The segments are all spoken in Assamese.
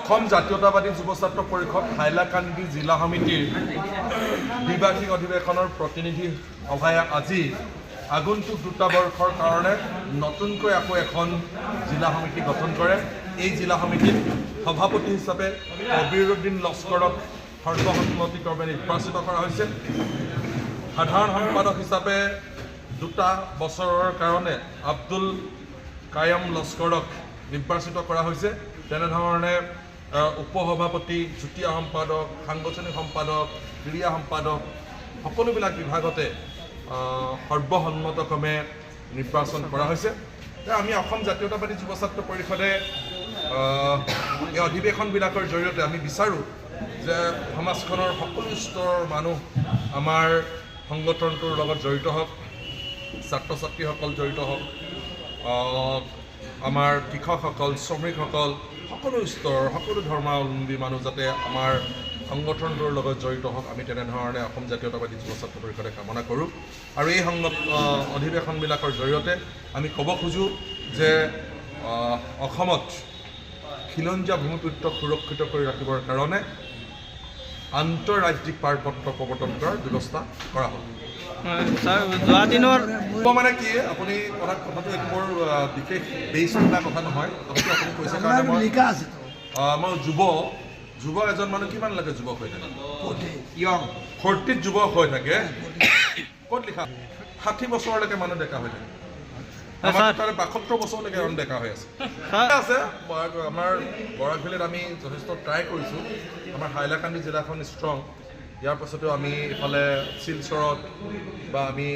অসম জাতীয়তাবাদী যুৱ ছাত্ৰ পৰিষদ হাইলাকান্দি জিলা সমিতিৰ দ্বিবাৰ্ষিক অধিৱেশনৰ প্ৰতিনিধি সভায়ে আজি আগন্তুক দুটা বৰ্ষৰ কাৰণে নতুনকৈ আকৌ এখন জিলা সমিতি গঠন কৰে। এই জিলা সমিতিত সভাপতি হিচাপে কবিৰুদ্দিন লস্কৰক সৰ্বসন্মতিক্ৰমে নিৰ্বাচিত কৰা হৈছে। সাধাৰণ সম্পাদক হিচাপে দুটা বছৰৰ কাৰণে আব্দুল কায়াম লস্কৰক নিৰ্বাচিত কৰা হৈছে। তেনেধৰণে উপসভাপতি, যুটীয়া সম্পাদক, সাংগঠনিক সম্পাদক, ক্ৰীড়া সম্পাদক সকলোবিলাক বিভাগতে সৰ্বসন্মতক্ৰমে নিৰ্বাচন কৰা হৈছে। আমি অসম জাতীয়তাবাদী যুৱ ছাত্ৰ পৰিষদে এই অধিৱেশনবিলাকৰ জৰিয়তে আমি বিচাৰোঁ যে সমাজখনৰ সকলো স্তৰৰ মানুহ আমাৰ সংগঠনটোৰ লগত জড়িত হওক, ছাত্ৰ ছাত্ৰীসকল জড়িত হওক, আমাৰ কৃষকসকল, শ্ৰমিকসকল, সকলো স্তৰৰ সকলো ধৰ্মাৱলম্বী মানুহ যাতে আমাৰ সংগঠনটোৰ লগত জড়িত হওক, আমি তেনেধৰণে অসম জাতীয়তাবাদী যুৱ ছাত্ৰ পৰিষদে কামনা কৰোঁ। আৰু এই অধিৱেশনবিলাকৰ জৰিয়তে আমি ক'ব খোজোঁ যে অসমত খিলঞ্জীয়া ভূমিপুত্ৰক সুৰক্ষিত কৰি ৰাখিবৰ কাৰণে আন্তঃৰাজ্যিক পাৰপত্ৰ প্ৰৱৰ্তন কৰাৰ ব্যৱস্থা কৰা হ'ল। যোৱা দিনৰ মানে কি, আপুনি কথাটো এক বৰ বিশেষ বেছ থকা কথা নহয়। তথাপিও আপুনি কৈছে কাৰণে মই যুৱ এজন মানুহ কিমান লাগে যুৱক হৈ থাকে? 40ত যুৱক হৈ থাকে। ক'ত লিখা 60 বছৰলৈকে মানুহ ডেকা হৈ থাকে। আমাৰ তাৰে 72 বছৰলৈকে মানুহ ডেকা হৈ আছে। আমাৰ বৰাকভেলীত আমি যথেষ্ট ট্ৰাই কৰিছোঁ। আমাৰ হাইলাকান্দি জিলাখন ষ্ট্ৰং। ইয়াৰ পাছতেও আমি ইফালে শিলচৰত বা আমি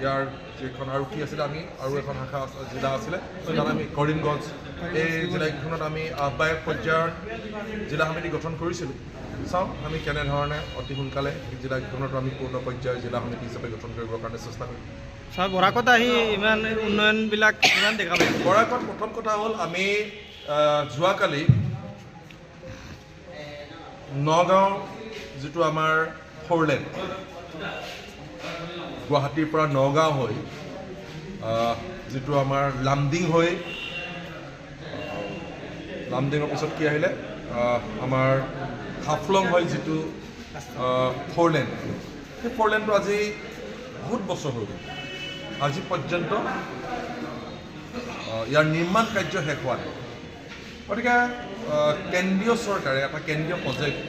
ইয়াৰ যিখন আৰু কি আছিলে, আমি আৰু এখন শাখা জিলা আছিলে, তাত আমি কৰিমগঞ্জ, এই জিলাকেইখনত আমি আহ্বায়ক পৰ্যায়ৰ জিলা সমিতি গঠন কৰিছিলোঁ। চাওঁ আমি কেনেধৰণে অতি সোনকালে এই জিলাকেইখনতো আমি পূৰ্ণ পৰ্যায়ৰ জিলা সমিতি হিচাপে গঠন কৰিবৰ কাৰণে চেষ্টা কৰিম। ছাৰ, বৰাকত আহি ইমান উন্নয়নবিলাক কিমান দেখা পাইছে? বৰাকত প্ৰথম কথা হ'ল, আমি যোৱাকালি নগাঁও যিটো আমাৰ 4 লেন গুৱাহাটীৰ পৰা নগাঁও হৈ যিটো আমাৰ লামডিং হৈ লামডিঙৰ পিছত কি আহিলে আমাৰ হাফলং হৈ যিটো 4 লেন, সেই 4 লেনটো আজি বহুত বছৰ হৈ গ'ল। আজি পৰ্যন্ত ইয়াৰ নিৰ্মাণ কাৰ্য শেষ হোৱা নাই। গতিকে কেন্দ্ৰীয় চৰকাৰে এটা কেন্দ্ৰীয় প্ৰজেক্ট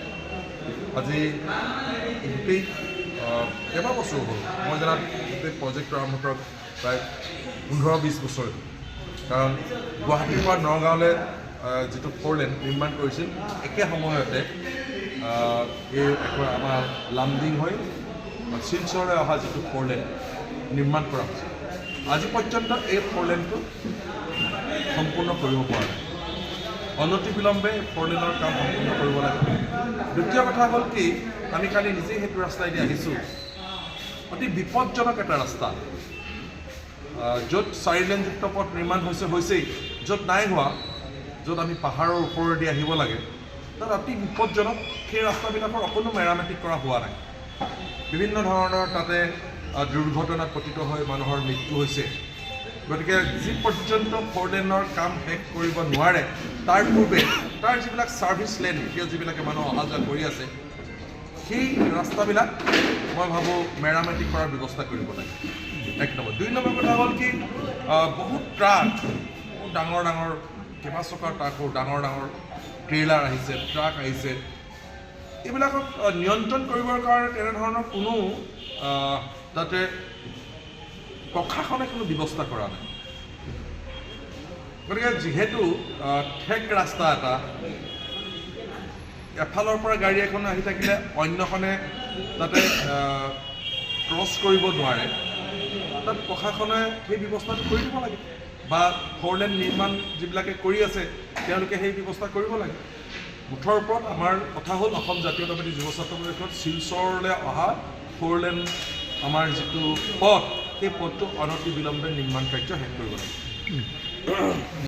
আজি গোটেই কেইবাবছৰ হ'ল, মই জনাত গোটেই প্ৰজেক্টটো আৰম্ভ কৰাত প্ৰায় 15-20 বছৰ হ'ল। কাৰণ গুৱাহাটীৰ পৰা নগাঁৱলৈ যিটো 4 লেন নিৰ্মাণ কৰিছিল, একে সময়তে এই আমাৰ লামডিং হৈ শিলচৰলৈ অহা যিটো 4 লেন নিৰ্মাণ কৰা হৈছে। আজি পৰ্যন্ত এই 4 লেনটো সম্পূৰ্ণ কৰিব পৰা নাই। অনতিবিলম্বে 4 লেনৰ কাম সম্পূৰ্ণ কৰিব লাগে। দ্বিতীয় কথা হ'ল কি, আমি কালি নিজেই সেইটো ৰাস্তাইদি আহিছোঁ। অতি বিপদজনক এটা ৰাস্তা, য'ত 4 লেনযুক্ত পথ নিৰ্মাণ হৈছেই, য'ত নাই হোৱা, য'ত আমি পাহাৰৰ ওপৰেদি আহিব লাগে, তাত অতি বিপদজনক। সেই ৰাস্তাবিলাকৰ অকণো মেৰামতি কৰা হোৱা নাই। বিভিন্ন ধৰণৰ তাতে দুৰ্ঘটনাত পতিত হৈ মানুহৰ মৃত্যু হৈছে। গতিকে যি পৰ্যন্ত 4 লেনৰ কাম শেষ কৰিব নোৱাৰে, তাৰ পূৰ্বে তাৰ যিবিলাক ছাৰ্ভিচ লেন, এতিয়া যিবিলাকে মানুহ অহা যোৱা কৰি আছে, সেই ৰাস্তাবিলাক মই ভাবোঁ মেৰামতি কৰাৰ ব্যৱস্থা কৰিব লাগে। 1 নম্বৰ। 2 নম্বৰ কথা হ'ল কি, বহুত ট্ৰাক, বহুত ডাঙৰ ডাঙৰ কেইবাচকাৰ ট্ৰাকো, ডাঙৰ ডাঙৰ ট্ৰেইলাৰ আহিছে, ট্ৰাক আহিছে, এইবিলাকক নিয়ন্ত্ৰণ কৰিবৰ কাৰণে তেনেধৰণৰ কোনো তাতে প্ৰশাসনে কোনো ব্যৱস্থা কৰা নাই। গতিকে যিহেতু ঠেক ৰাস্তা এটা, এফালৰ পৰা গাড়ী এখন আহি থাকিলে অন্যখনে তাতে ক্ৰছ কৰিব নোৱাৰে, তাত প্ৰশাসনে সেই ব্যৱস্থাটো কৰি দিব লাগে। বা 4 লেন নিৰ্মাণ যিবিলাকে কৰি আছে, তেওঁলোকে সেই ব্যৱস্থা কৰিব লাগে। মুঠৰ ওপৰত আমাৰ কথা হ'ল, অসম জাতীয়তাবাদী যুৱ ছাত্ৰ পৰিষদ শিলচৰলৈ অহা 4 লেন আমাৰ যিটো পথ, সেই পথটো অনতিবিলম্বে নিৰ্মাণ কাৰ্য শেষ কৰিব লাগে।